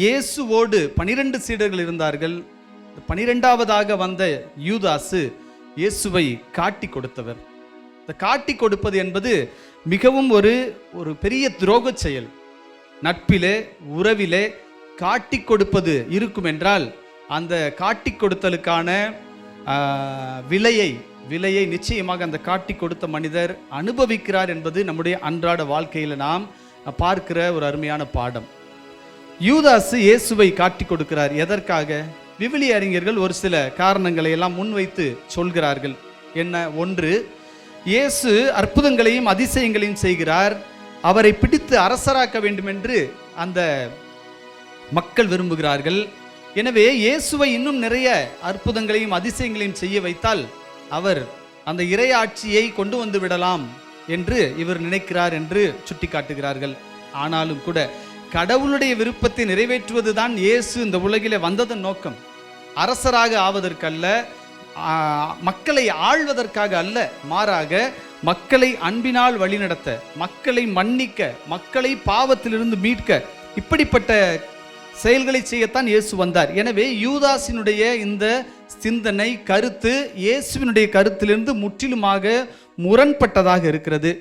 இயேசுவோடு 12 சீடர்கள் இருந்தார்கள். 12வதாக வந்த யூதாசு இயேசுவை காட்டி கொடுத்தவர். இந்த காட்டி கொடுப்பது என்பது மிகவும் ஒரு பெரிய துரோக செயல். நட்பிலே உறவிலே காட்டி கொடுப்பது இருக்கும் என்றால் அந்த காட்டி கொடுத்தலுக்கான விலையை நிச்சயமாக அந்த காட்டி கொடுத்த மனிதர் அனுபவிக்கிறார் என்பது நம்முடைய அன்றாட வாழ்க்கையில் நாம் பார்க்கிற ஒரு அருமையான பாடம். யூதாசு இயேசுவை காட்டி கொடுக்கிறார். எதற்காக? விவிலிய அறிஞர்கள் ஒரு சில காரணங்களை எல்லாம் முன்வைத்து சொல்கிறார்கள். என்ன? ஒன்று, இயேசு அற்புதங்களையும் அதிசயங்களையும் செய்கிறார். அவரை பிடித்து அரசராக்க வேண்டும் என்று அந்த மக்கள் விரும்புகிறார்கள். எனவே இயேசுவை இன்னும் நிறைய அற்புதங்களையும் அதிசயங்களையும் செய்ய வைத்தால் அவர் அந்த இறையாட்சியை கொண்டு வந்து விடலாம் என்று இவர் நினைக்கிறார் என்று சுட்டி காட்டுகிறார்கள். ஆனாலும் கூட கடவுளுடைய விருப்பத்தை நிறைவேற்றுவதுதான் இயேசு இந்த உலகிலே வந்ததன் நோக்கம். அரசராக ஆவதற்கல்ல, மக்களை ஆள்வதற்காக அல்ல, மாறாக மக்களை அன்பினால் வழிநடத்த, மக்களை மன்னிக்க, மக்களை பாவத்திலிருந்து மீட்க, இப்படிப்பட்ட செயல்களை செய்யத்தான் இயேசு வந்தார். எனவே யூதாசினுடைய இந்த சிந்தனை கருத்து இயேசுவினுடைய கருத்திலிருந்து முற்றிலுமாக முரண்பட்டதாக இருக்கிறது.